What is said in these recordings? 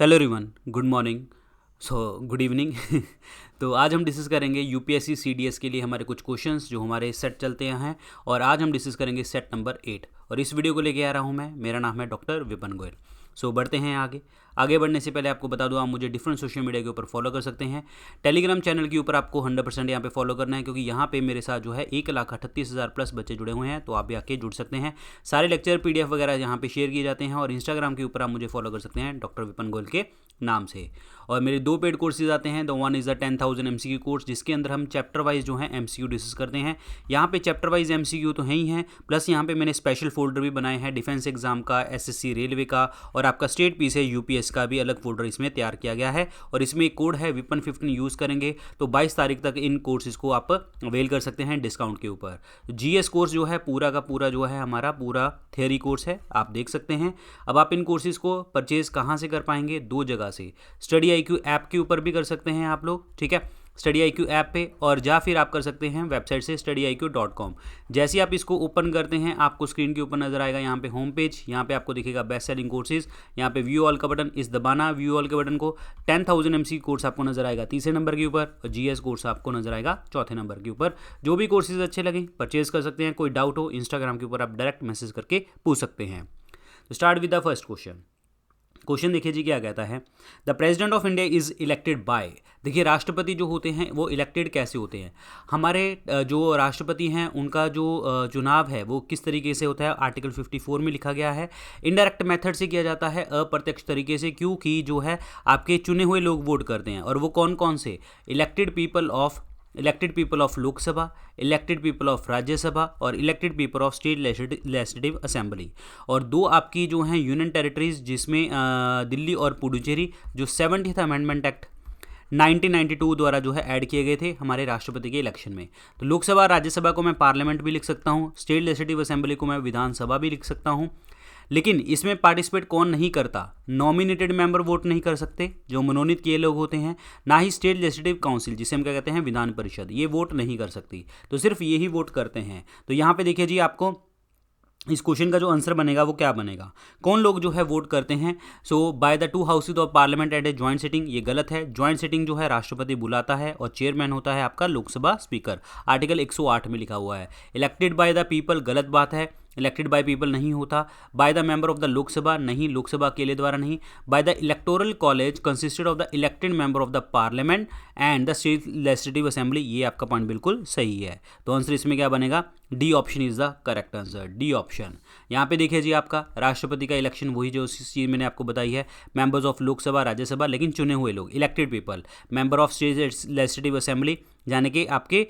Hello everyone, good morning. Good evening. तो आज हम डिस्कस करेंगे यूपीएससी सीडीएस के लिए हमारे कुछ क्वेश्चंस जो हमारे सेट चलते हैं। और आज हम डिस्कस करेंगे सेट नंबर 8 और इस वीडियो को लेके आ रहा हूँ मैं। मेरा नाम है डॉक्टर विपिन गोयल। बढ़ते हैं आगे बढ़ने से पहले आपको बता दूं, आप मुझे डिफरेंट सोशल मीडिया के ऊपर फॉलो कर सकते हैं। टेलीग्राम चैनल के ऊपर आपको 100% यहाँ पे फॉलो करना है, क्योंकि यहाँ पे मेरे साथ जो है 1,38,000 प्लस बच्चे जुड़े हुए हैं, तो आप भी आके जुड़ सकते हैं। सारे लेक्चर पीडीएफ वगैरह यहाँ पे शेयर किए जाते हैं। और इंस्टाग्राम के ऊपर आप मुझे फॉलो कर सकते हैं डॉक्टर विपिन गोयल के नाम से। और मेरे 2 पेड कोर्सेज आते हैं। The one is the 10,000 MCQ course, जिसके अंदर हम चैप्टर वाइज जो है MCQ डिस्कस करते हैं। यहाँ पे चैप्टर वाइज MCQ तो है ही हैं, प्लस यहाँ पे मैंने स्पेशल फोल्डर भी बनाए हैं डिफेंस एग्जाम का, SSC रेलवे का, और आपका स्टेट पीस है यूपीएस का भी अलग फोल्डर इसमें तैयार किया गया है। और इसमें एक कोड है विपन 15 यूज़ करेंगे तो 22 तारीख तक इन कोर्सेज को आप अवेल कर सकते हैं डिस्काउंट के ऊपर। GS कोर्स जो है पूरा का पूरा जो है हमारा पूरा थियरी कोर्स है, आप देख सकते हैं। अब आप इन कोर्सेज को परचेज कहाँ से कर पाएंगे? 2 जगह से। स्टडी IQ ऐप के ऊपर भी कर सकते हैं आप लोग, ठीक है, स्टडी IQ ऐप पे, और या फिर आप कर सकते हैं वेबसाइट से studyIQ.com। जैसे आप इसको ओपन करते हैं आपको स्क्रीन के ऊपर नजर आएगा यहाँ पे होम पेज, यहाँ पे आपको दिखेगा बेस्ट सेलिंग कोर्सेज, यहाँ पे व्यू ऑल का बटन, इस दबाना व्यू ऑल के बटन को। 10,000 MCQ कोर्स आपको नजर आएगा 3रे नंबर के ऊपर, और GS कोर्स आपको नजर आएगा 4थे नंबर के ऊपर। जो भी कोर्सेज अच्छे लगे परचेज कर सकते हैं। कोई डाउट हो इंस्टाग्राम के ऊपर आप डायरेक्ट मैसेज करके पूछ सकते हैं। तो start with the first question देखिए जी, क्या कहता है? The president of India is elected by. देखिए राष्ट्रपति जो होते हैं वो इलेक्टेड कैसे होते हैं? हमारे जो राष्ट्रपति हैं उनका जो चुनाव है वो किस तरीके से होता है? आर्टिकल 54 में लिखा गया है। इनडायरेक्ट मेथड से किया जाता है, अप्रत्यक्ष तरीके से, क्योंकि जो है आपके चुने हुए लोग वोट करते हैं। और वो कौन कौन से? Elected people of Lok Sabha, elected people of Rajya Sabha, और elected people of state legislative assembly. और 2 आपकी जो हैं यूनियन टेरिटरीज, जिसमें दिल्ली और पुडुचेरी, जो 70th अमेंडमेंट एक्ट 1992 द्वारा जो है ऐड किए गए थे हमारे राष्ट्रपति के इलेक्शन में। तो लोकसभा राज्यसभा को मैं पार्लियामेंट भी लिख सकता हूँ, स्टेट लेजिस्लेटिव असेंबली को मैं विधानसभा भी लिख सकता हूँ। लेकिन इसमें पार्टिसिपेट कौन नहीं करता? नॉमिनेटेड मेंबर वोट नहीं कर सकते, जो मनोनीत किए लोग होते हैं। ना ही स्टेट लेजिस्लेटिव काउंसिल, जिसे हम क्या कहते हैं विधान परिषद, ये वोट नहीं कर सकती। तो सिर्फ यही वोट करते हैं। तो यहाँ पे देखिए जी, आपको इस क्वेश्चन का जो आंसर बनेगा वो क्या बनेगा? कौन लोग जो है वोट करते हैं? By the 2 houses of parliament at a joint sitting, ये गलत है। ज्वाइंट सिटिंग जो है राष्ट्रपति बुलाता है, और चेयरमैन होता है आपका लोकसभा स्पीकर, आर्टिकल 108 में लिखा हुआ है। इलेक्टेड बाय द पीपल, गलत बात है, इलेक्टेड बाय पीपल नहीं होता। By the member of the Lok Sabha, नहीं, लोकसभा अकेले द्वारा नहीं। By the electoral college consisted of the elected member of the parliament and the state legislative assembly, ये आपका पॉइंट बिल्कुल सही है। तो आंसर इसमें क्या बनेगा? D option is the correct answer, D option. यहाँ पे देखिए जी, आपका राष्ट्रपति का इलेक्शन वही जो चीज़ मैंने आपको बताई है, मेंबर्स ऑफ लोकसभा राज्यसभा, लेकिन चुने हुए लोग, elected people, member of state legislative assembly, यानी कि आपके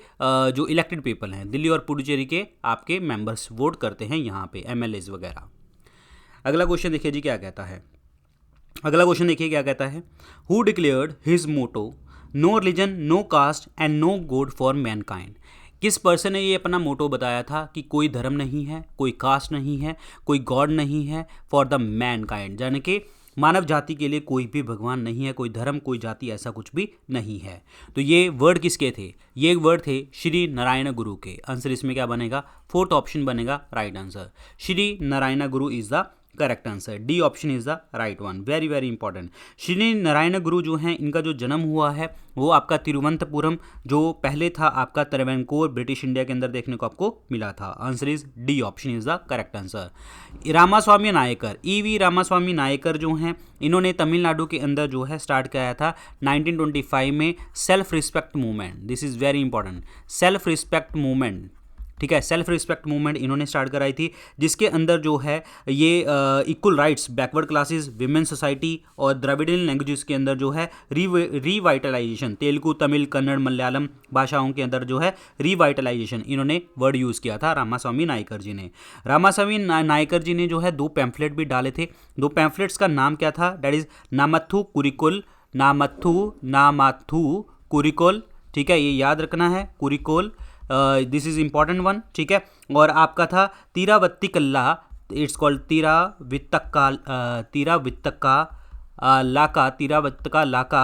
जो इलेक्टेड पीपल हैं, दिल्ली और पुडुचेरी के आपके मेंबर्स वोट करते हैं यहाँ पे, MLAs वगैरह। अगला क्वेश्चन देखिए जी, क्या कहता है? Who declared his motto, no religion, no caste and no god for mankind. किस पर्सन ने ये अपना मोटो बताया था कि कोई धर्म नहीं है, कोई कास्ट नहीं है, कोई गॉड नहीं है, फॉर द मैनकाइंड, यानी कि मानव जाति के लिए कोई भी भगवान नहीं है, कोई धर्म, कोई जाति, ऐसा कुछ भी नहीं है। तो ये वर्ड किसके थे? ये वर्ड थे श्री नारायण गुरु के। आंसर इसमें क्या बनेगा? 4th ऑप्शन बनेगा right answer. Shri Narayan Guru is the correct answer, D option is the right one, very very important. Shri Narayan गुरु जो हैं, इनका जो जन्म हुआ है वो आपका तिरुवनंतपुरम, जो पहले था आपका त्रवणकोर, ब्रिटिश इंडिया के अंदर देखने को आपको मिला था। Answer is D option is the correct answer. Ramaswamy Naicker, EV Ramaswamy Naicker जो हैं, इन्होंने तमिलनाडु के अंदर जो है स्टार्ट किया था 1925 में self respect movement. This is very important, self respect movement, ठीक है, सेल्फ रिस्पेक्ट मूवमेंट इन्होंने स्टार्ट कराई थी, जिसके अंदर जो है ये equal rights, backward classes, women society और द्रविडियन लैंग्वेजेस के अंदर जो है रिवाइटलाइजेशन, तेलुगु, तमिल, कन्नड़, मलयालम भाषाओं के अंदर जो है रिवाइटलाइजेशन, इन्होंने वर्ड यूज़ किया था रामास्वामी नायकर जी ने। रामास्वामी नायकर जी ने जो है 2 पैम्फलेट भी डाले थे। 2 पैम्फलेट्स का नाम क्या था? डेट इज नामथु कुरिकोल, ठीक है, ये याद रखना है, कुरिकोल, दिस इज इंपॉर्टेंट वन, ठीक है। और आपका था तीरावत्तिकल्ला, इट्स कॉल्ड तीरावत्तका लाका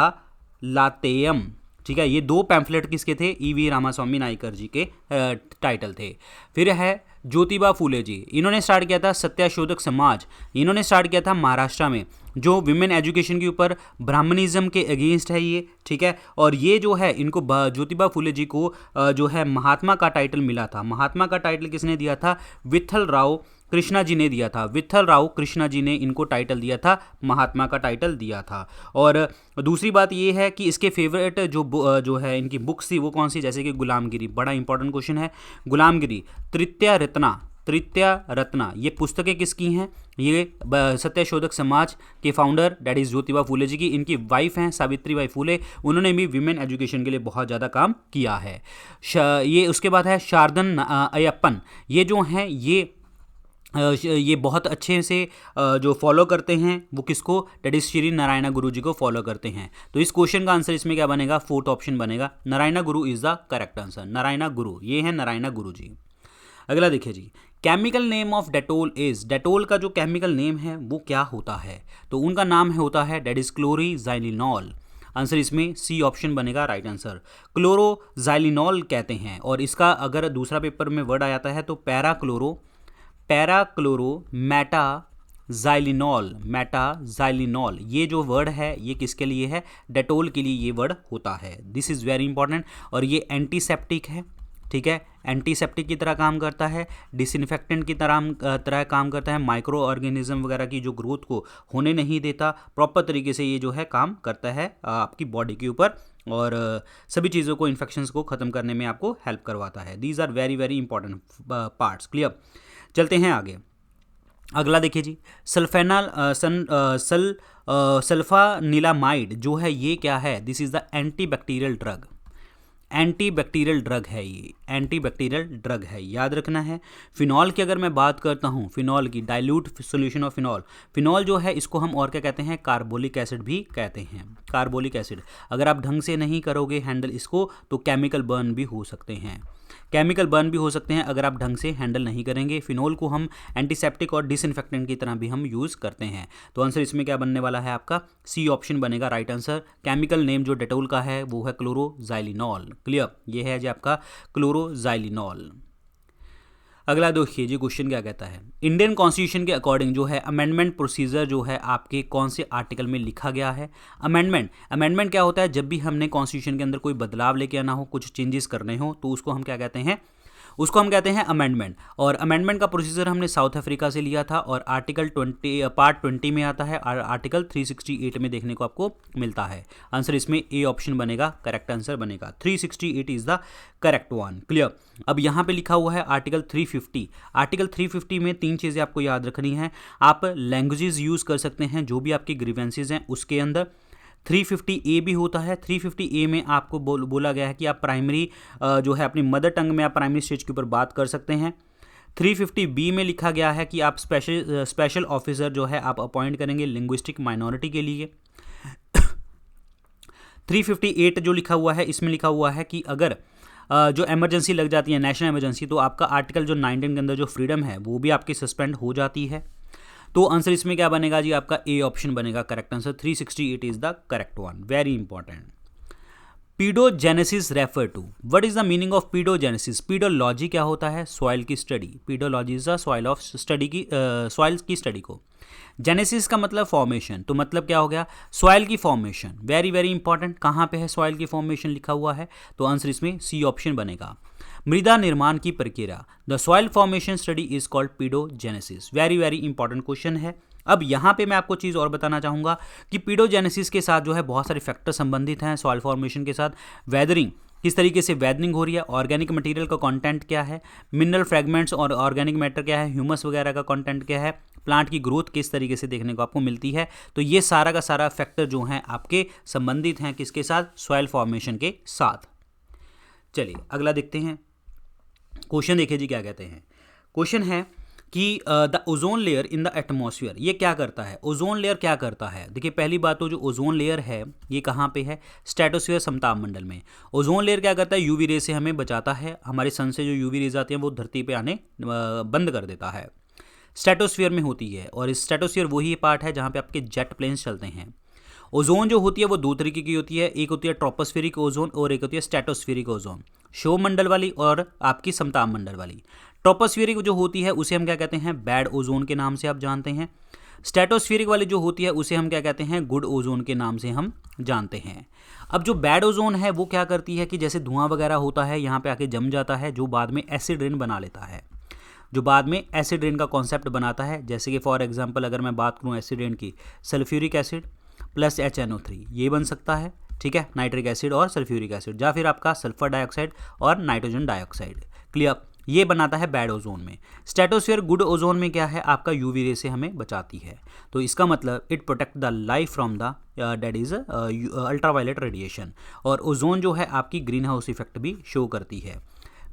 लातेयम, ठीक है। ये 2 पैम्फलेट किसके थे? EV रामास्वामी नायकर जी के टाइटल थे। फिर है ज्योतिबा फूले जी, इन्होंने स्टार्ट किया था सत्याशोधक समाज, इन्होंने स्टार्ट किया था महाराष्ट्र में, जो विमेन एजुकेशन के ऊपर ब्राह्मणिज्म के अगेंस्ट है ये, ठीक है। और ये जो है इनको ज्योतिबा फूले जी को जो है महात्मा का टाइटल मिला था। महात्मा का टाइटल किसने दिया था? विठल राव कृष्णा जी ने दिया था। विठल राव कृष्णा जी ने इनको टाइटल दिया था, महात्मा का टाइटल दिया था। और दूसरी बात ये है कि इसके फेवरेट जो है इनकी बुक्स थी वो कौन सी, जैसे कि गुलामगिरी, बड़ा इंपॉर्टेंट क्वेश्चन है। गुलामगिरी, तृतीया रत्ना, ये पुस्तकें किसकी हैं? ये सत्यशोधक समाज के founder that is Jyotiba Phule ji की। इनकी वाइफ हैं सावित्रीबाई फूले, उन्होंने भी विमेन एजुकेशन के लिए बहुत ज़्यादा काम किया है। ये उसके बाद है शारदन अय्यप्पन, ये जो हैं ये बहुत अच्छे से जो फॉलो करते हैं वो किसको? दैट इज श्री नारायण गुरु जी को फॉलो करते हैं। तो इस क्वेश्चन का आंसर इसमें क्या बनेगा? फोर्थ ऑप्शन बनेगा, Narayana Guru is the correct answer. Narayana Guru, ये है नारायण गुरु जी। अगला देखिए जी, chemical name of Dettol is, Dettol का जो केमिकल नेम है वो क्या होता है? तो उनका नाम होता है दैट इज क्लोरीजाइलिनॉल। आंसर इसमें सी ऑप्शन बनेगा राइट आंसर। क्लोरोजाइलिनॉल कहते हैं। और इसका अगर दूसरा पेपर में वर्ड आ जाता है तो पैराक्लोरो मेटाजाइलिनॉल, ये जो वर्ड है ये किसके लिए है? डेटोल के लिए ये वर्ड होता है। This is very important. और ये एंटीसेप्टिक है, ठीक है, एंटीसेप्टिक की तरह काम करता है, डिसइंफेक्टेंट की तरह काम करता है, माइक्रो ऑर्गेनिज्म वगैरह की जो ग्रोथ को होने नहीं देता, प्रॉपर तरीके से ये जो है काम करता है आपकी बॉडी के ऊपर, और सभी चीज़ों को, इन्फेक्शंस को ख़त्म करने में आपको हेल्प करवाता है। These are very very important parts. Clear, चलते हैं आगे। अगला देखिए जी, सल्फानिलामाइड जो है ये क्या है? This is the antibacterial drug. Antibacterial drug है ये, एंटीबैक्टीरियल ड्रग है, याद रखना है। फिनॉल की अगर मैं बात करता हूँ, फिनॉल की dilute solution of phenol, phenol जो है इसको हम और क्या कहते हैं? कार्बोलिक एसिड भी कहते हैं। कार्बोलिक एसिड अगर आप ढंग से नहीं करोगे हैंडल इसको तो केमिकल बर्न भी हो सकते हैं, अगर आप ढंग से हैंडल नहीं करेंगे। फिनोल को हम एंटीसेप्टिक और डिसइंफेक्टेंट की तरह भी हम यूज़ करते हैं। तो आंसर इसमें क्या बनने वाला है आपका? सी ऑप्शन बनेगा राइट आंसर। केमिकल नेम जो डेटोल का है वो है क्लोरोजाइलिनॉल। क्लियर, ये है जी आपका क्लोरोजाइलिनॉल। अगला देखिए जी, क्वेश्चन क्या कहता है? इंडियन कॉन्स्टिट्यूशन के अकॉर्डिंग जो है अमेंडमेंट प्रोसीजर जो है आपके कौन से आर्टिकल में लिखा गया है? अमेंडमेंट क्या होता है? जब भी हमने कॉन्स्टिट्यूशन के अंदर कोई बदलाव लेके आना हो, कुछ चेंजेस करने हो, तो उसको हम क्या कहते हैं? उसको हम कहते हैं अमेंडमेंट। और अमेंडमेंट का प्रोसीजर हमने साउथ अफ्रीका से लिया था और आर्टिकल 20 पार्ट 20 में आता है और आर्टिकल 368 में देखने को आपको मिलता है। आंसर इसमें ए ऑप्शन बनेगा, करेक्ट आंसर बनेगा। 368 is the correct one. Clear, अब यहाँ पे लिखा हुआ है आर्टिकल 350। आर्टिकल 350 में 3 चीज़ें आपको याद रखनी है। आप लैंग्वेजेस यूज़ कर सकते हैं जो भी आपकी ग्रीवेंसेज हैं उसके अंदर। 350A भी होता है। 350A में आपको बोला गया है कि आप प्राइमरी जो है अपनी मदर टंग में आप प्राइमरी स्टेज के ऊपर बात कर सकते हैं। 350B में लिखा गया है कि आप स्पेशल ऑफिसर जो है आप अपॉइंट करेंगे लिंग्विस्टिक माइनॉरिटी के लिए। 358 जो लिखा हुआ है इसमें लिखा हुआ है कि अगर जो इमरजेंसी लग जाती है, नेशनल इमरजेंसी, तो आपका आर्टिकल जो 19 के अंदर जो फ्रीडम है वो भी आपकी सस्पेंड हो जाती है। तो आंसर इसमें क्या बनेगा जी? आपका ए ऑप्शन बनेगा correct answer. 368 is the correct one, very important. Pedogenesis refer to, what is the meaning of pedogenesis? Pedology क्या होता है? सॉइल की study. Pedology is the soil of study की सॉइल की स्टडी को। जेनेसिस का मतलब फॉर्मेशन, तो मतलब क्या हो गया? सॉइल की फॉर्मेशन। वेरी वेरी इंपॉर्टेंट, कहाँ पे है सॉइल की फॉर्मेशन लिखा हुआ है? तो आंसर इसमें सी ऑप्शन बनेगा। मृदा निर्माण की प्रक्रिया, the soil formation study is called paedogenesis. Very very important question है। अब यहाँ पे मैं आपको चीज़ और बताना चाहूँगा कि पीडोजेनेसिस के साथ जो है बहुत सारे फैक्टर संबंधित हैं सॉइल फॉर्मेशन के साथ। वेदरिंग, किस तरीके से वेदरिंग हो रही है, ऑर्गेनिक मटेरियल का कंटेंट क्या है, मिनरल फ्रेगमेंट्स और ऑर्गेनिक मैटर क्या है, ह्यूमस वगैरह का कंटेंट क्या है, प्लांट की ग्रोथ किस तरीके से देखने को आपको मिलती है। तो ये सारा का सारा फैक्टर जो हैं आपके संबंधित हैं किसके साथ? सॉइल फॉर्मेशन के साथ। चलिए अगला देखते हैं। क्वेश्चन देखिए जी क्या कहते हैं। क्वेश्चन है कि the ozone layer in the atmosphere, ये क्या करता है? ओजोन लेयर क्या करता है? देखिए पहली बात तो जो ओजोन लेयर है ये कहाँ पे है? स्ट्रेटोस्फेयर समताप मंडल में। ओजोन लेयर क्या करता है? यूवी रे से हमें बचाता है। हमारे सन से जो यूवी रेज आती हैं वो धरती पे आने बंद कर देता है। स्ट्रेटोस्फेयर में होती है और इस स्ट्रेटोस्फेयर वही पार्ट है जहाँ पे आपके जेट प्लेन्स चलते हैं। ओजोन जो होती है वो दो तरीके की होती है, एक होती है ट्रोपोस्फेरिक ओजोन और एक होती है स्ट्रेटोस्फेरिक ओजोन, क्षोभ मंडल वाली और आपकी समताप मंडल वाली। ट्रोपोस्फेरिक जो होती है उसे हम क्या कहते हैं, बैड ओजोन के नाम से आप जानते हैं। स्ट्रेटोस्फेरिक वाली जो होती है उसे हम क्या कहते हैं, गुड ओजोन के नाम से हम जानते हैं। अब जो बैड ओजोन है वो क्या करती है कि जैसे धुआं वगैरह होता है यहाँ पे आके जम जाता है, जो बाद में एसिड रेन बना लेता है, जो बाद में एसिड रेन का कॉन्सेप्ट बनाता है। जैसे कि फॉर एग्जांपल अगर मैं बात करूँ एसिड रेन की, सल्फ्यूरिक एसिड प्लस HNO3 ये बन सकता है, ठीक है, नाइट्रिक एसिड और सल्फ्यूरिक एसिड, या फिर आपका सल्फर डाइऑक्साइड और नाइट्रोजन डाइऑक्साइड। क्लियर, ये बनाता है बैड ओजोन में। स्ट्रेटोस्फीयर गुड ओजोन में क्या है, आपका यूवी रे से हमें बचाती है। तो इसका मतलब it protect the life from the that is ultraviolet radiation. और ओजोन जो है आपकी ग्रीन हाउस इफेक्ट भी शो करती है।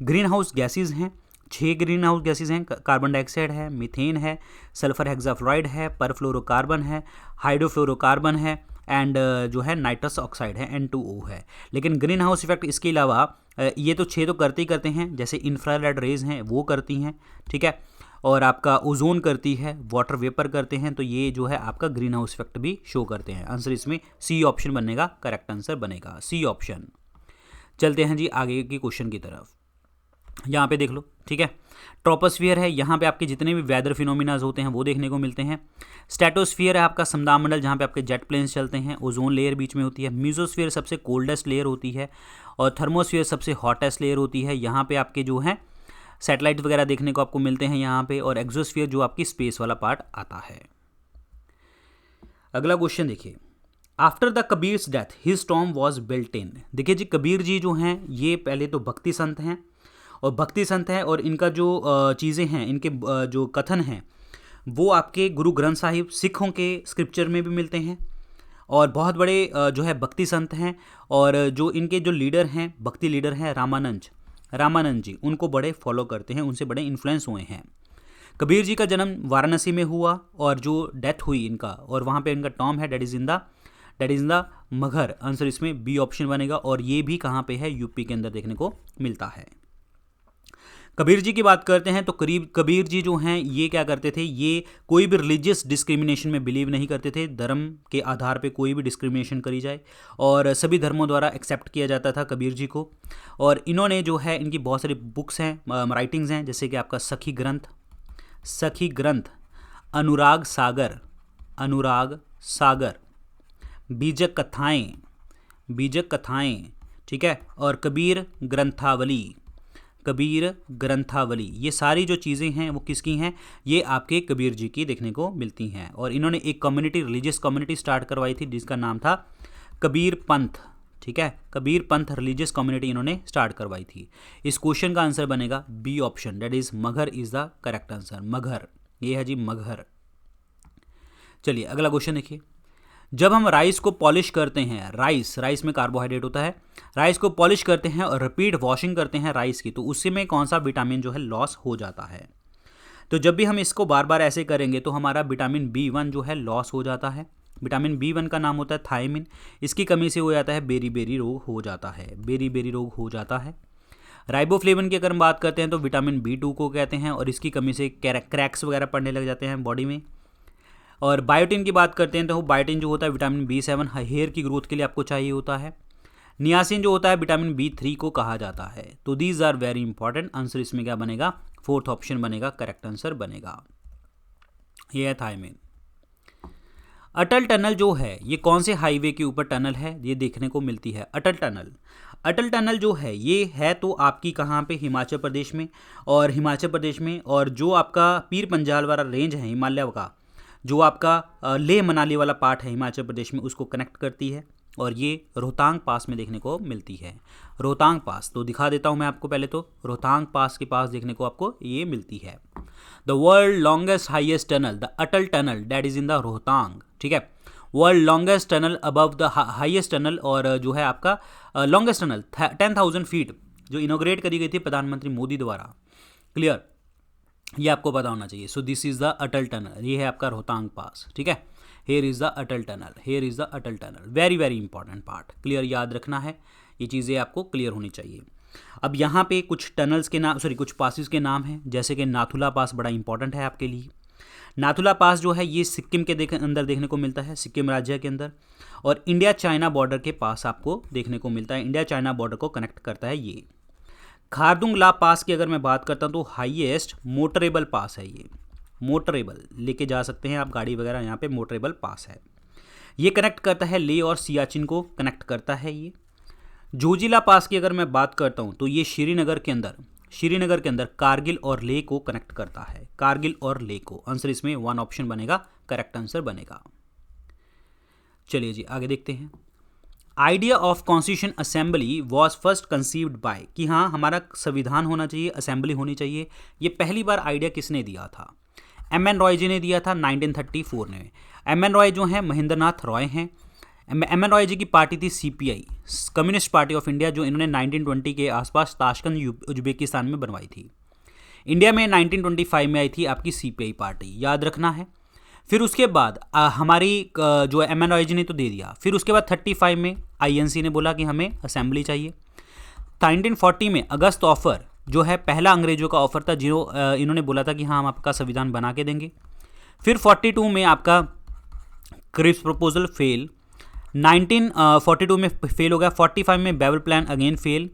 ग्रीन हाउस गैसेज हैं, 6 ग्रीन हाउस गैसेज हैं, कार्बन डाइऑक्साइड है, मीथेन है, सल्फर हेक्साफ्लोराइड है, परफ्लोरोकार्बन है, हाइड्रोफ्लोरोकार्बन है एंड जो है नाइट्रस ऑक्साइड है, N2O है। लेकिन ग्रीन हाउस इफेक्ट इसके अलावा ये तो 6 तो करते ही करते हैं, जैसे इंफ्रारेड रेज हैं वो करती हैं, ठीक है, और आपका ओजोन करती है, वाटर वेपर करते हैं, तो ये जो है आपका ग्रीन हाउस इफेक्ट भी शो करते हैं। आंसर इसमें सी ऑप्शन बनेगा, करेक्ट आंसर बनेगा सी ऑप्शन। चलते हैं जी आगे की क्वेश्चन की तरफ। यहाँ पे देख लो, ठीक है, ट्रोपोस्फियर है, यहाँ पे आपके जितने भी वेदर फिनोमिनाज होते हैं वो देखने को मिलते हैं। स्ट्रेटोस्फियर है आपका समदाब मंडल, जहाँ पे आपके जेट प्लेन्स चलते हैं, ओजोन लेयर बीच में होती है। म्यूजोस्फियर सबसे कोल्डेस्ट लेयर होती है और थर्मोस्फियर सबसे हॉटेस्ट लेयर होती है। यहाँ पे आपके जो है सैटेलाइट वगैरह देखने को आपको मिलते हैं यहाँ पे, और एक्सोस्फियर जो आपकी स्पेस वाला पार्ट आता है। अगला क्वेश्चन देखिए, after the Kabir's death his tomb was built in. देखिए जी, कबीर जी जो हैं ये पहले तो भक्ति संत हैं, और भक्ति संत हैं, और इनका जो चीज़ें हैं, इनके जो कथन हैं वो आपके गुरु ग्रंथ साहिब सिखों के स्क्रिप्चर में भी मिलते हैं, और बहुत बड़े जो है भक्ति संत हैं। और जो इनके जो लीडर हैं, भक्ति लीडर हैं रामानंद जी, उनको बड़े फॉलो करते हैं, उनसे बड़े इन्फ्लुएंस हुए हैं। कबीर जी का जन्म वाराणसी में हुआ, और जो डेथ हुई इनका, और वहाँ पे इनका टॉम है that is in the Maghar. Answer इसमें बी ऑप्शन बनेगा, और ये भी कहाँ पे है, यूपी के अंदर देखने को मिलता है। कबीर जी की बात करते हैं तो कबीर जी जो हैं ये क्या करते थे, ये कोई भी रिलीजियस डिस्क्रिमिनेशन में बिलीव नहीं करते थे, धर्म के आधार पे कोई भी डिस्क्रिमिनेशन करी जाए, और सभी धर्मों द्वारा एक्सेप्ट किया जाता था कबीर जी को। और इन्होंने जो है, इनकी बहुत सारी बुक्स हैं, राइटिंग्स हैं, जैसे कि आपका सखी ग्रंथ, अनुराग सागर, बीजक कथाएं, ठीक है, और कबीर ग्रंथावली, ये सारी जो चीज़ें हैं वो किसकी हैं, ये आपके कबीर जी की देखने को मिलती हैं। और इन्होंने एक कम्युनिटी, रिलीजियस कम्युनिटी स्टार्ट करवाई थी जिसका नाम था कबीर पंथ, ठीक है, कबीर पंथ रिलीजियस कम्युनिटी इन्होंने स्टार्ट करवाई थी। इस क्वेश्चन का आंसर बनेगा B option, that is Maghar is the correct answer. Maghar, ये है जी मगहर। चलिए अगला क्वेश्चन देखिए, जब हम राइस को पॉलिश करते हैं, राइस में कार्बोहाइड्रेट होता है, राइस को पॉलिश करते हैं और रिपीट वॉशिंग करते हैं राइस की, तो उससे में कौन सा विटामिन जो है लॉस हो जाता है। तो जब भी हम इसको बार बार ऐसे करेंगे तो हमारा विटामिन B1 जो है लॉस हो जाता है। विटामिन B1 का नाम होता है थायमिन, इसकी कमी से हो जाता है बेरी रोग हो जाता है, राइबोफ्लेविन की अगर हम बात करते हैं तो विटामिन B2 को कहते हैं, और इसकी कमी से क्रैक्स वगैरह पड़ने लग जाते हैं बॉडी में। और बायोटिन की बात करते हैं तो बायोटिन जो होता है विटामिन B7 हेयर की ग्रोथ के लिए आपको चाहिए होता है। नियासिन जो होता है विटामिन B3 को कहा जाता है। तो these are very important. Answer इसमें क्या बनेगा, फोर्थ ऑप्शन बनेगा, करेक्ट आंसर बनेगा, ये है थायमिन। अटल टनल जो है ये कौन से हाईवे के ऊपर टनल है, ये देखने को मिलती है। अटल टनल जो है ये है तो आपकी कहाँ पे, हिमाचल प्रदेश में, और जो आपका पीर पंजाल वाला रेंज है हिमालय का, जो आपका लेह मनाली वाला पार्ट है हिमाचल प्रदेश में, उसको कनेक्ट करती है, और ये रोहतांग पास में देखने को मिलती है। रोहतांग पास तो दिखा देता हूँ मैं आपको, पहले तो रोहतांग पास के पास देखने को आपको ये मिलती है। The world longest highest tunnel, the Atal tunnel, that is in the Rohtang, ठीक है, world longest tunnel above the highest tunnel, और जो है आपका लॉन्गेस्ट टनल 10,000 फीट जो इनोग्रेट करी गई थी प्रधानमंत्री मोदी द्वारा। क्लियर, ये आपको पता होना चाहिए। So this is the Atal tunnel, ये है आपका रोहतांग पास, ठीक है, hair is the Atal tunnel, very very important part. Clear, याद रखना है, ये चीज़ें आपको क्लियर होनी चाहिए। अब यहाँ पे कुछ टनल्स के नाम, कुछ पासिस के नाम हैं, जैसे कि नाथुला पास बड़ा इंपॉर्टेंट है आपके लिए। नाथुला पास जो है ये सिक्किम के अंदर देखने को मिलता है, सिक्किम राज्य के अंदर, और इंडिया चाइना बॉर्डर के पास आपको देखने को मिलता है, इंडिया चाइना बॉर्डर को कनेक्ट करता है ये। खारदुंग ला पास की अगर मैं बात करता हूँ तो हाईएस्ट मोटरेबल पास है ये, मोटरेबल लेके जा सकते हैं आप गाड़ी वगैरह, यहाँ पे मोटरेबल पास है। ये कनेक्ट करता है लेह और सियाचिन को कनेक्ट करता है ये। जोजिला पास की अगर मैं बात करता हूँ तो ये श्रीनगर के अंदर कारगिल और लेह को कनेक्ट करता है, कारगिल और लेह को। आंसर इसमें 1 ऑप्शन बनेगा, करेक्ट आंसर बनेगा। चलिए जी आगे देखते हैं। Idea of constitution assembly was first conceived bye, कि हाँ हमारा संविधान होना चाहिए, असेंबली होनी चाहिए, ये पहली बार आइडिया किसने दिया था? एम एन रॉय जी ने दिया था 1934 में। एम एन रॉय जो हैं महेंद्र नाथ रॉय हैं। एम एन रॉय जी की पार्टी थी CPI, communist party of India, जो इन्होंने 1920 के आसपास ताशकंद उज्बेकिस्तान में बनवाई थी। इंडिया में 1925 में आई थी आपकी सीपीआई पार्टी, याद रखना है। फिर उसके बाद हमारी जो एम एन रॉय जी ने तो दे दिया, फिर उसके बाद 35 में आईएनसी ने बोला कि हमें असेंबली चाहिए। 1940 में अगस्त ऑफर जो है पहला अंग्रेजों का ऑफर था, जो इन्होंने बोला था कि हाँ हम आपका संविधान बना के देंगे। फिर 42 में आपका क्रिप्स प्रपोजल फेल, 1942 में फेल हो गया। 45 में बेवल प्लान अगेन फेल।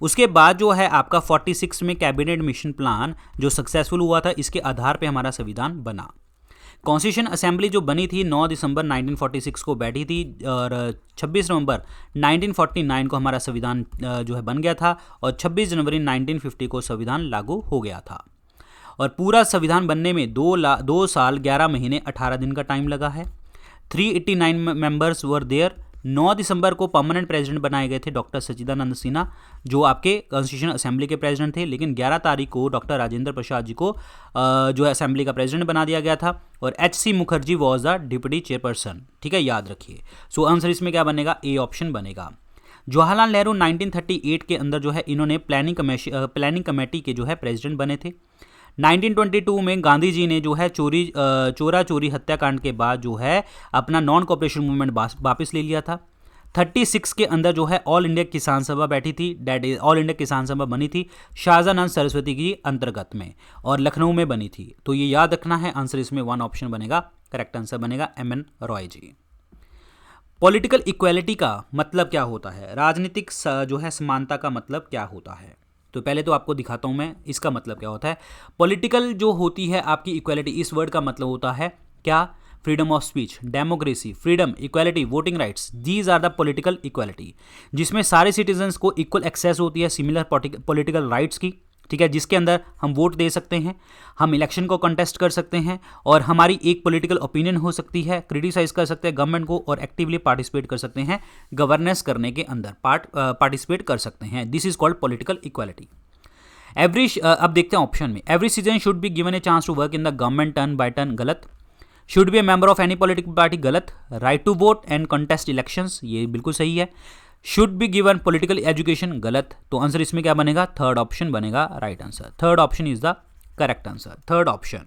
उसके बाद जो है आपका 46 में कैबिनेट मिशन प्लान जो सक्सेसफुल हुआ था, इसके आधार पे हमारा संविधान बना। कॉन्स्टिट्यूशन असेंबली जो बनी थी 9 दिसंबर 1946 को बैठी थी और 26 नवंबर 1949 को हमारा संविधान जो है बन गया था और 26 जनवरी 1950 को संविधान लागू हो गया था। और पूरा संविधान बनने में 2 साल 11 महीने 18 दिन का टाइम लगा है। 389 मेंबर्स वर देयर। 9 दिसंबर को परमानेंट प्रेसिडेंट बनाए गए थे डॉक्टर सच्चिदानंद सिन्हा, जो आपके कॉन्स्टिट्यूशन असेंबली के प्रेसिडेंट थे, लेकिन 11 तारीख को डॉक्टर राजेंद्र प्रसाद जी को जो है असेंबली का प्रेसिडेंट बना दिया गया था और H C. Mukherjee was the deputy chairperson. ठीक है, याद रखिए। सो आंसर इसमें क्या बनेगा? ए ऑप्शन बनेगा। जवाहरलाल नेहरू 1938 के अंदर जो है इन्होंने प्लानिंग कमेटी के जो है प्रेसिडेंट बने थे। 1922 में गांधी जी ने जो है चोरा चोरी हत्याकांड के बाद जो है अपना नॉन कोऑपरेशन मूवमेंट वापस ले लिया था। 36 के अंदर जो है ऑल इंडिया किसान सभा बैठी थी, डेट इज ऑल इंडिया किसान सभा बनी थी शाहजहानंद सरस्वती की अंतर्गत में और लखनऊ में बनी थी। तो ये याद रखना है, आंसर इसमें 1 ऑप्शन बनेगा, करेक्ट आंसर बनेगा एम एन रॉय जी। पॉलिटिकल इक्वालिटी का मतलब क्या होता है? राजनीतिक जो है समानता का मतलब क्या होता है? तो पहले तो आपको दिखाता हूं मैं इसका मतलब क्या होता है। पॉलिटिकल जो होती है आपकी इक्वालिटी, इस वर्ड का मतलब होता है क्या? Freedom of speech, democracy, freedom, equality, voting rights, these are the political equality, जिसमें सारे सिटीजन्स को इक्वल एक्सेस होती है सिमिलर पॉलिटिकल राइट्स की। ठीक है, जिसके अंदर हम वोट दे सकते हैं, हम इलेक्शन को कंटेस्ट कर सकते हैं और हमारी एक पॉलिटिकल ओपिनियन हो सकती है, क्रिटिसाइज कर सकते हैं गवर्नमेंट को और एक्टिवली पार्टिसिपेट कर सकते हैं गवर्नेंस करने के अंदर, पार्टिसिपेट कर सकते हैं। This is called political equality. अब देखते हैं ऑप्शन में। Every citizen should be given a chance to work in the government turn by turn, गलत। Should be a member of any political party, गलत। Right to vote and contest elections, ये बिल्कुल सही है। Should be given political education, गलत। तो answer इसमें क्या बनेगा? थर्ड ऑप्शन बनेगा right answer. Third option is the correct answer, third option.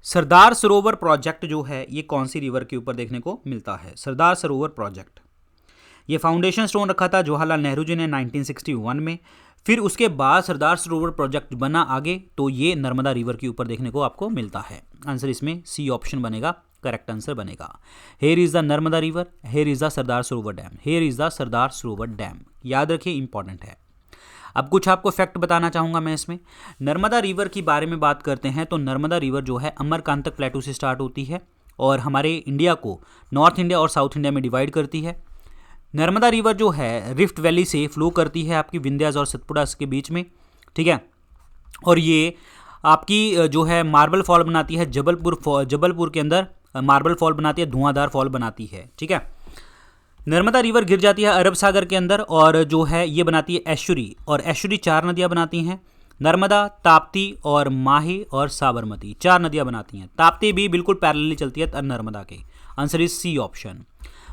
Sardar Sarovar project जो है ये कौन सी रिवर के ऊपर देखने को मिलता है? सरदार सरोवर प्रोजेक्ट, ये फाउंडेशन स्टोन रखा था जवाहरलाल नेहरू जी ने 1961 में। फिर उसके बाद सरदार सरोवर प्रोजेक्ट बना आगे, तो ये नर्मदा रिवर के ऊपर देखने को आपको मिलता है। आंसर इसमें सी ऑप्शन बनेगा, करेक्ट आंसर बनेगा। Here is the Narmada river, here is the Sardar Sarovar dam, here is the Sardar Sarovar dam, याद रखिए, इंपॉर्टेंट है। अब कुछ आपको फैक्ट बताना चाहूँगा मैं इसमें। नर्मदा रिवर की बारे में बात करते हैं तो नर्मदा रिवर जो है अमरकांतक प्लेटू से स्टार्ट होती है और हमारे इंडिया को नॉर्थ इंडिया और साउथ इंडिया में डिवाइड करती है। नर्मदा रिवर जो है रिफ्ट वैली से फ्लो करती है आपकी विंध्यास और सतपुड़ा के बीच में। ठीक है, और ये आपकी जो है मार्बल फॉल बनाती है जबलपुर के अंदर मार्बल फॉल बनाती है, धुआंधार फॉल बनाती है। ठीक है, नर्मदा रिवर गिर जाती है अरब सागर के अंदर और जो है ये बनाती है एश्वरी, और एश्वरी 4 नदियाँ बनाती हैं, नर्मदा, ताप्ती और माही और साबरमती, 4 नदियाँ बनाती हैं। ताप्ती भी बिल्कुल पैरेलली चलती है नर्मदा के। Answer is C option.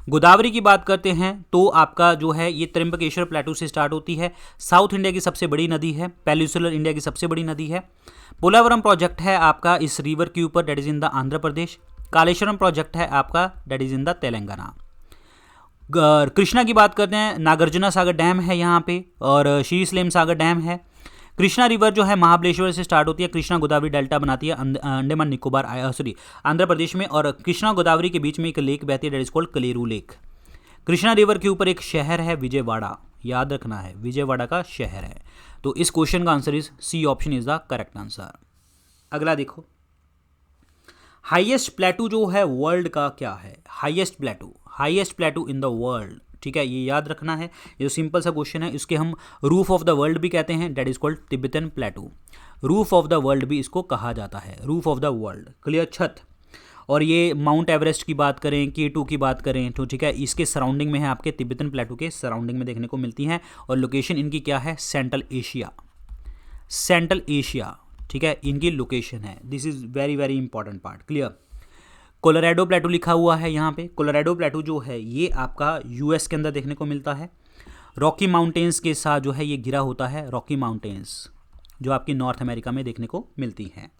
Godavari की बात करते हैं तो आपका जो है ये त्र्यंबकेश्वर प्लेटू से स्टार्ट होती है, साउथ इंडिया की सबसे बड़ी नदी है, पेनिनसुलर इंडिया की सबसे बड़ी नदी है। पोलावरम प्रोजेक्ट है आपका इस रिवर के ऊपर, that is in the Andhra Pradesh. Kaleshwaram project है आपका, that is in the Telangana. Krishna की बात करते हैं, नागार्जुना सागर डैम है यहाँ पे और श्रीशैलम सागर डैम है। कृष्णा रिवर जो है महाबलेश्वर से स्टार्ट होती है, कृष्णा गोदावरी डेल्टा बनाती है अंडमान निकोबार आंध्र प्रदेश में, और कृष्णा गोदावरी के बीच में एक लेक बहती है, that is called Kolleru lake. Krishna river के ऊपर एक शहर है विजयवाड़ा, याद रखना है, विजयवाड़ा का शहर है। तो इस क्वेश्चन का answer is C option is the correct answer. अगला देखो, हाईएस्ट प्लेटू जो है वर्ल्ड का क्या है? हाईएस्ट प्लेटू इन द वर्ल्ड, ठीक है, ये याद रखना है। ये जो सिंपल सा क्वेश्चन है, इसके हम रूफ ऑफ द वर्ल्ड भी कहते हैं, that is called Tibetan plateau. Roof of the world भी इसको कहा जाता है, roof of the world, clear, छत। और ये माउंट एवरेस्ट की बात करें, K2 की बात करें तो ठीक है, इसके सराउंडिंग में है, आपके तिब्बतन प्लेटू के सराउंडिंग में देखने को मिलती हैं। और लोकेशन इनकी क्या है? सेंट्रल एशिया, ठीक है, इनकी लोकेशन है। This is very very important part, clear. Colorado प्लेटू लिखा हुआ है यहाँ पे। कोलोराडो प्लेटू जो है ये आपका यूएस के अंदर देखने को मिलता है। रॉकी माउंटेन्स के साथ जो है ये घिरा होता है, रॉकी माउंटेन्स जो आपकी नॉर्थ अमेरिका में देखने को मिलती हैं,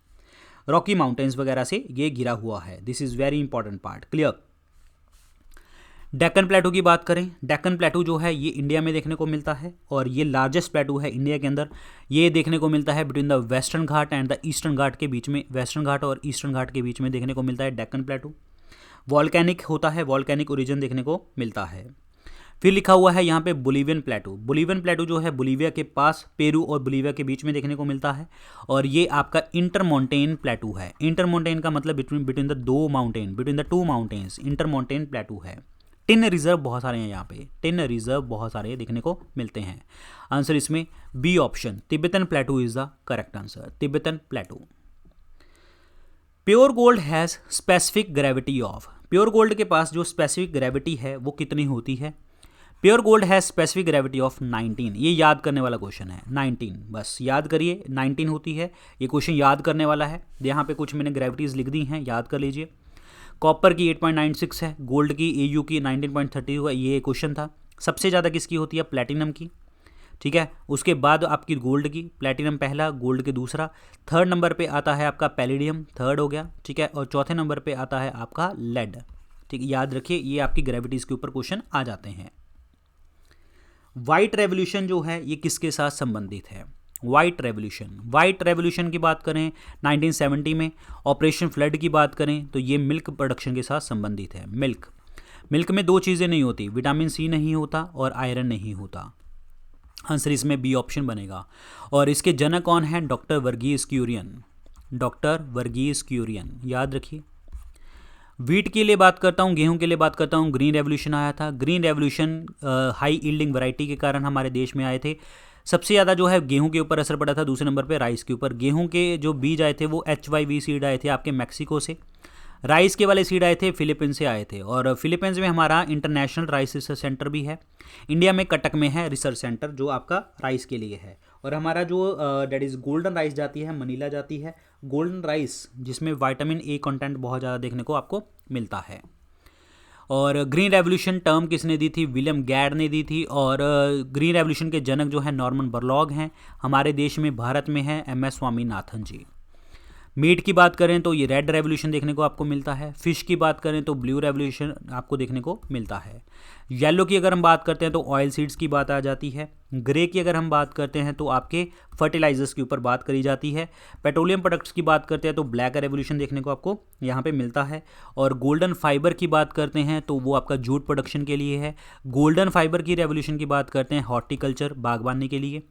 रॉकी माउंटेन्स वगैरह से ये घिरा हुआ है। This is very important part, clear. Deccan प्लेटू की बात करें, डेक्कन प्लेटू जो है ये इंडिया में देखने को मिलता है, और ये लार्जेस्ट प्लेटू है इंडिया के अंदर। ये देखने को मिलता है between the Western Ghat and the Eastern Ghat के बीच में, वेस्टर्न घाट और ईस्टर्न घाट के बीच में देखने को मिलता है डेक्कन प्लेटू। वॉल्केनिक होता है, वॉल्केनिक ओरिजिन देखने को मिलता है। फिर लिखा हुआ है यहाँ पे बोलिवियन प्लेटू जो है बोलीविया के पास, पेरू और बोलीविया के बीच में देखने को मिलता है। और ये आपका इंटरमोंटेन प्लेटू है। इंटरमोंटेन का मतलब between the two mountains intermontane plateau है। टिन रिजर्व बहुत सारे हैं यहाँ पे, टिन रिजर्व बहुत सारे देखने को मिलते हैं। आंसर इसमें B option, Tibetan plateau is the correct answer, Tibetan plateau. Pure gold has specific gravity of, pure gold के पास जो स्पेसिफिक ग्रेविटी है वो कितनी होती है? Pure gold has specific gravity of 19। ये याद करने वाला क्वेश्चन है, 19 बस याद करिए, 19 होती है। ये क्वेश्चन याद करने वाला है, यहाँ पे कुछ मैंने ग्रेविटीज लिख दी हैं, याद कर लीजिए। कॉपर की 8.96 है, गोल्ड की AU की 19.30 हुआ, ये क्वेश्चन था। सबसे ज़्यादा किसकी होती है? प्लैटिनम की, ठीक है। उसके बाद आपकी गोल्ड की, प्लैटिनम पहला, गोल्ड के दूसरा। थर्ड नंबर पे आता है आपका पैलेडियम, थर्ड हो गया, ठीक है। और चौथे नंबर पे आता है आपका लेड, ठीक है, याद रखिए ये आपकी ग्रेविटीज के ऊपर क्वेश्चन आ जाते हैं। वाइट रेवोल्यूशन जो है ये किसके साथ संबंधित है? वाइट रेवोल्यूशन की बात करें 1970 में, ऑपरेशन फ्लड की बात करें तो ये मिल्क प्रोडक्शन के साथ संबंधित है। मिल्क में दो चीज़ें नहीं होती, विटामिन सी नहीं होता और आयरन नहीं होता। आंसर इसमें बी ऑप्शन बनेगा। और इसके जनक कौन है? डॉक्टर वर्गीस क्यूरियन, याद रखिए। वीट के लिए बात करता हूँ, गेहूं के लिए बात करता हूँ। ग्रीन रेवोल्यूशन आया था, green revolution high yielding variety के कारण हमारे देश में आए थे। सबसे ज़्यादा जो है गेहूं के ऊपर असर पड़ा था, दूसरे नंबर पे राइस के ऊपर। गेहूं के जो बीज आए थे वो HYV सीड आए थे आपके मैक्सिको से। राइस के वाले सीड आए थे फिलीपींस से आए थे, और फिलीपींस में हमारा इंटरनेशनल राइस रिसर्च सेंटर भी है। इंडिया में कटक में है रिसर्च सेंटर जो आपका राइस के लिए है। और हमारा जो डेट इज़ गोल्डन राइस जाती है, मनीला जाती है गोल्डन राइस, जिसमें विटामिन A कंटेंट बहुत ज़्यादा देखने को आपको मिलता है। और ग्रीन रेवोल्यूशन टर्म किसने दी थी? विलियम गैड ने दी थी। और ग्रीन रेवोल्यूशन के जनक जो है नॉर्मन बोरलॉग हैं। हमारे देश में भारत में है MS स्वामीनाथन जी। मीट की बात करें तो ये रेड रेवोल्यूशन देखने को आपको मिलता है। फिश की बात करें तो ब्लू रेवोल्यूशन आपको देखने को मिलता है। येलो की अगर हम बात करते हैं तो ऑयल सीड्स की बात आ जाती है। ग्रे की अगर हम बात करते हैं तो आपके फर्टिलाइजर्स के ऊपर बात करी जाती है। पेट्रोलियम प्रोडक्ट्स की बात करते हैं तो ब्लैक रेवोल्यूशन देखने को आपको यहाँ पे मिलता है। और गोल्डन फाइबर की बात करते हैं तो वो आपका जूट प्रोडक्शन के लिए है। गोल्डन फाइबर की रेवोल्यूशन की बात करते हैं हॉर्टिकल्चर, बागवानी के लिए।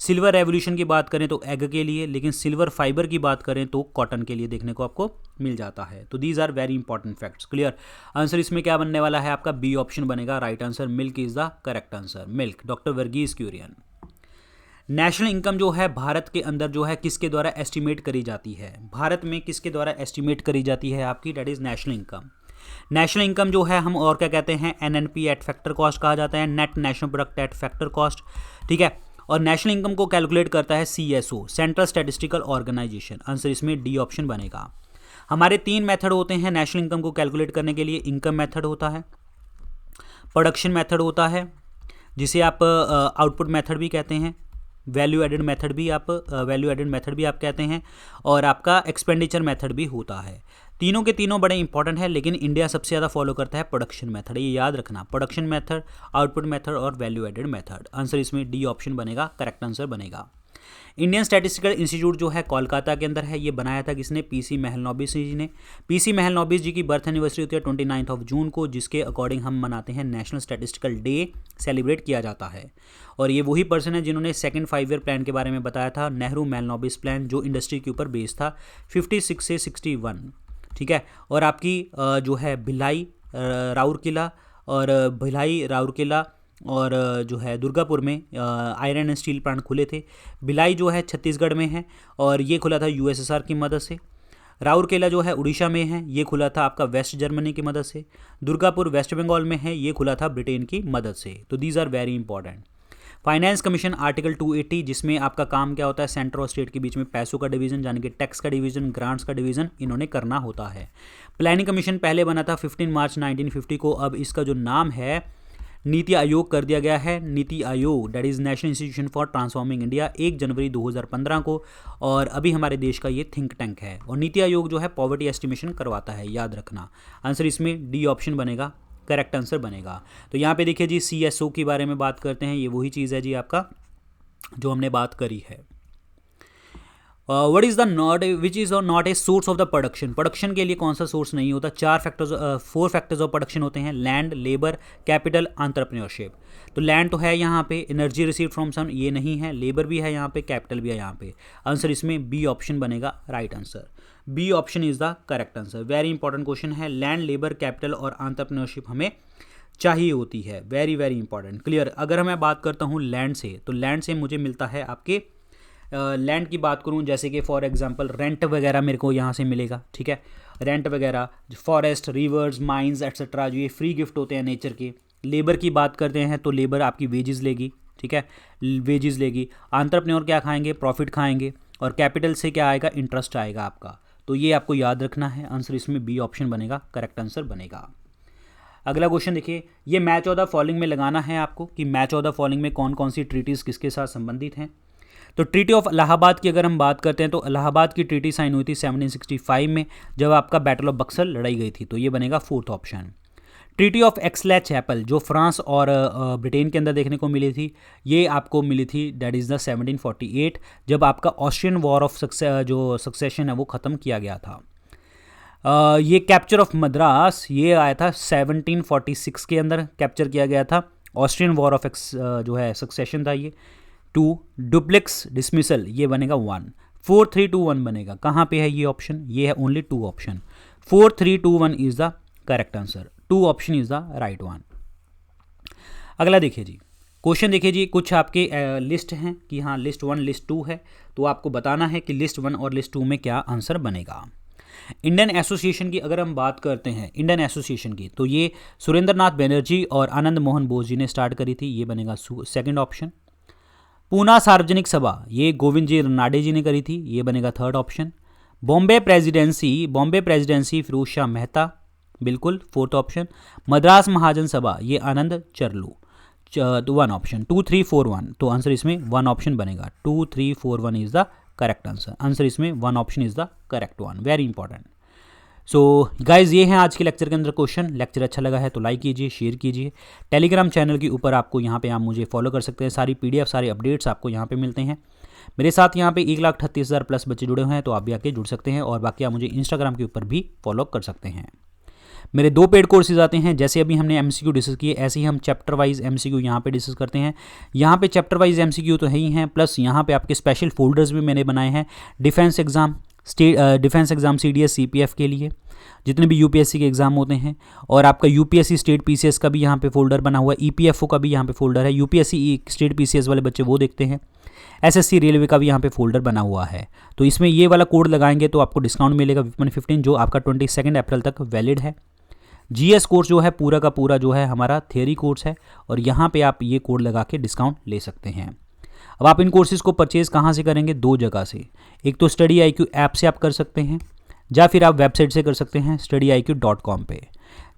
सिल्वर रेवोल्यूशन की बात करें तो एग के लिए, लेकिन सिल्वर फाइबर की बात करें तो कॉटन के लिए देखने को आपको मिल जाता है। तो these are very important facts, clear. Answer इसमें क्या बनने वाला है? आपका बी ऑप्शन बनेगा right answer. Milk is the correct answer, milk, doctor Verghese Kurien. National income जो है भारत के अंदर जो है किसके द्वारा एस्टिमेट करी जाती है? भारत में किसके द्वारा एस्टिमेट करी जाती है आपकी? That is national income. National income जो है हम और क्या कहते हैं? NNP एट फैक्टर कॉस्ट कहा जाता है, net national product at factor cost, ठीक है। और नेशनल इनकम को कैलकुलेट करता है CSO, central statistical organisation. Answer इसमें डी ऑप्शन बनेगा। हमारे 3 मेथड होते हैं नेशनल इनकम को कैलकुलेट करने के लिए। इनकम मेथड होता है, प्रोडक्शन मेथड होता है जिसे आप आउटपुट मेथड भी कहते हैं, वैल्यू एडेड मेथड भी आप कहते हैं, और आपका एक्सपेंडिचर मेथड भी होता है। तीनों के तीनों बड़े इंपॉर्टेंट है, लेकिन इंडिया सबसे ज़्यादा फॉलो करता है प्रोडक्शन मेथड। ये याद रखना, प्रोडक्शन मेथड, आउटपुट मेथड और वैल्यू एडेड मेथड। आंसर इसमें डी ऑप्शन बनेगा, करेक्ट आंसर बनेगा। इंडियन स्टैटिस्टिकल इंस्टीट्यूट जो है कोलकाता के अंदर है, ये बनाया था किसने, पीसी महलनोबिस जी ने। पीसी महलनोबिस जी की बर्थ एनिवर्सरी होती है 29 जून को, जिसके अकॉर्डिंग हम मनाते हैं नेशनल स्टैटिस्टिकल डे सेलिब्रेट किया जाता है। और ये वही पर्सन है जिन्होंने सेकंड 5 ईयर प्लान के बारे में बताया था, नेहरू महलनोबिस प्लान, जो इंडस्ट्री के ऊपर बेस्ड था 56 से 61, ठीक है। और आपकी जो है भिलाई राउरकेला और जो है दुर्गापुर में आयरन एंड स्टील प्लांट खुले थे। भिलाई जो है छत्तीसगढ़ में है और ये खुला था यूएसएसआर की मदद से। राउरकेला जो है उड़ीसा में है, ये खुला था आपका वेस्ट जर्मनी की मदद से। दुर्गापुर वेस्ट बंगाल में है, ये खुला था ब्रिटेन की मदद से। तो these are very important. Finance commission article 280, जिसमें आपका काम क्या होता है, सेंटर और स्टेट के बीच में पैसों का डिवीजन, यानी कि टैक्स का डिवीजन, ग्रांट्स का डिवीजन इन्होंने करना होता है। प्लानिंग कमीशन पहले बना था 15 मार्च 1950 को, अब इसका जो नाम है नीति आयोग कर दिया गया है, NITI Aayog, that is national institution for transforming India, 1 जनवरी 2015 को। और अभी हमारे देश का ये थिंक टैंक है। और नीति आयोग जो है पॉवर्टी एस्टिमेशन करवाता है, याद रखना। आंसर इसमें डी ऑप्शन बनेगा, करेक्ट आंसर बनेगा। तो यहाँ पे देखिए जी, CSO के बारे में बात करते हैं, ये वही चीज़ है जी आपका जो हमने बात करी है। What is the not which is not a source of the production, production के लिए कौन सा सोर्स नहीं होता। 4 फैक्टर्स ऑफ प्रोडक्शन होते हैं, लैंड, लेबर, कैपिटल, एंटरप्रेन्योरशिप। तो लैंड तो है यहाँ पे, एनर्जी रिसीव फ्रॉम सन ये नहीं है, लेबर भी है यहाँ पे, कैपिटल भी है यहाँ पे। आंसर इसमें बी ऑप्शन बनेगा, right answer. B option is the correct answer. Very important question है, लैंड, लेबर, कैपिटल और एंटरप्रेन्योरशिप हमें चाहिए होती है, वेरी वेरी इंपॉर्टेंट। क्लियर। अगर मैं बात करता हूँ लैंड से, तो लैंड से मुझे मिलता है आपके लैंड की बात करूं, जैसे कि फॉर एग्जांपल रेंट वगैरह मेरे को यहाँ से मिलेगा, ठीक है। रेंट वगैरह, फॉरेस्ट, रिवर्स, माइंस एट्सेट्रा, जो ये फ्री गिफ्ट होते हैं नेचर के। लेबर की बात करते हैं तो लेबर आपकी वेजेस लेगी, ठीक है, वेजेस लेगी। एंटरप्रेन्योर क्या खाएंगे, प्रॉफिट खाएंगे। और कैपिटल से क्या आएगा, इंटरेस्ट आएगा आपका। तो ये आपको याद रखना है। आंसर इसमें बी ऑप्शन बनेगा, करेक्ट आंसर बनेगा। अगला क्वेश्चन देखिए, ये मैच ऑफ द फॉलोइंग में लगाना है आपको कि मैच ऑफ द फॉलोइंग में कौन कौन सी ट्रीटीज़ किसके साथ संबंधित हैं। तो ट्रीटी ऑफ इलाहाबाद की अगर हम बात करते हैं तो इलाहाबाद की ट्रीटी साइन हुई थी 1765 में, जब आपका बैटल ऑफ बक्सर लड़ाई गई थी। तो ये बनेगा 4th ऑप्शन। ट्रीटी ऑफ एक्सलैच-चैपल जो फ्रांस और ब्रिटेन के अंदर देखने को मिली थी, ये आपको मिली थी, दैट इज़ द 1748, जब आपका ऑस्ट्रियन वॉर ऑफ जो सक्सेशन है वो ख़त्म किया गया था। ये कैप्चर ऑफ मद्रास ये आया था 1746 के अंदर कैप्चर किया गया था। ऑस्ट्रियन वॉर ऑफ जो है सक्सेशन था ये। 2 डुप्लेक्स डिसमिसल ये बनेगा 1। 4 3 2 1 बनेगा, कहाँ पे है ये ऑप्शन, ये है only 2 option. 4 3 2 1 is the correct answer, 2 option is the right one. अगला देखिए जी, क्वेश्चन देखिए जी, कुछ आपके लिस्ट हैं कि हाँ लिस्ट 1 लिस्ट 2 है, तो आपको बताना है कि लिस्ट 1 और लिस्ट 2 में क्या आंसर बनेगा। इंडियन एसोसिएशन की अगर हम बात करते हैं, इंडियन एसोसिएशन की, तो ये सुरेंद्र नाथ बनर्जी और आनंद मोहन बोस जी ने स्टार्ट करी थी, ये बनेगा 2nd ऑप्शन। पूना सार्वजनिक सभा ये गोविंद जी रनाडे जी ने करी थी, ये बनेगा 3rd option. Bombay presidency Firoz Shah Mehta, बिल्कुल 4th ऑप्शन। मद्रास महाजन सभा ये आनंद चरलू, 1 ऑप्शन। 2 3 4 1, तो आंसर इसमें 1 ऑप्शन बनेगा। 2 3 4 1 is the correct answer. Answer इसमें 1 option is the correct one, very important. So guys ये हैं आज के लेक्चर के अंदर क्वेश्चन। लेक्चर अच्छा लगा है तो लाइक कीजिए, शेयर कीजिए। टेलीग्राम चैनल के ऊपर आपको यहाँ पे आप मुझे फॉलो कर सकते हैं, सारी PDF सारे अपडेट्स आपको यहाँ पे मिलते हैं। मेरे साथ यहाँ पे 1,38,000 प्लस बच्चे जुड़े हुए हैं, तो आप भी आके जुड़ सकते हैं। और बाकी आप मुझे इंस्टाग्राम के ऊपर भी फॉलो कर सकते हैं। मेरे 2 पेड कोर्सेज आते हैं, जैसे अभी हमने MCQ डिस्कस किए, ऐसे ही हम चैप्टर वाइज MCQ यहाँ पे डिस्कस करते हैं। यहाँ पे चैप्टर वाइज MCQ तो है ही हैं, प्लस यहाँ पे आपके स्पेशल फोल्डर्स भी मैंने बनाए हैं defence exam, defence exam CDS CPF के लिए, जितने भी UPSC के एग्ज़ाम होते हैं। और आपका UPSC स्टेट PCS का भी यहाँ पे फोल्डर बना हुआ है, EPFO का भी यहाँ पे फोल्डर है। UPSC स्टेट PCS वाले बच्चे वो देखते हैं, SSC रेलवे का भी यहाँ पे फोल्डर बना हुआ है। तो इसमें ये वाला कोड लगाएंगे तो आपको डिस्काउंट मिलेगा 15, जो आपका 22 अप्रैल तक वैलिड है। GS कोर्स जो है पूरा का पूरा जो है हमारा थियरी कोर्स है, और यहाँ पे आप ये कोड लगा के डिस्काउंट ले सकते हैं। अब आप इन कोर्सेज़ को परचेज़ कहाँ से करेंगे, 2 जगह से। एक तो StudyIQ ऐप से आप कर सकते हैं, या फिर आप वेबसाइट से कर सकते हैं studyIQ.com पे।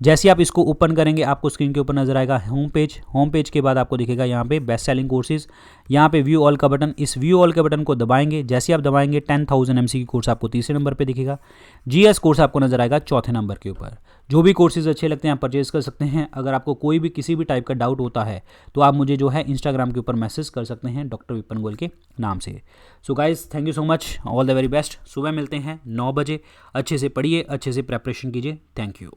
जैसे आप इसको ओपन करेंगे आपको स्क्रीन के ऊपर नजर आएगा होम पेज के बाद आपको दिखेगा यहाँ पे बेस्ट सेलिंग कोर्सेज, यहाँ पे व्यू ऑल का बटन, इस व्यू ऑल के बटन को दबाएंगे, जैसे आप दबाएंगे 10,000 MCQ कोर्स आपको तीसरे नंबर पे दिखेगा, GS कोर्स आपको नजर आएगा चौथे नंबर के ऊपर। जो भी कोर्सेज अच्छे लगते हैं आप परचेज कर सकते हैं। अगर आपको कोई भी किसी भी टाइप का डाउट होता है तो आप मुझे जो है इंस्टाग्राम के ऊपर मैसेज कर सकते हैं डॉक्टर विपिन गोयल के नाम से। So guys thank you so much, all the very best. सुबह मिलते हैं 9 बजे, अच्छे से पढ़िए, अच्छे से प्रेपरेशन कीजिए। Thank you.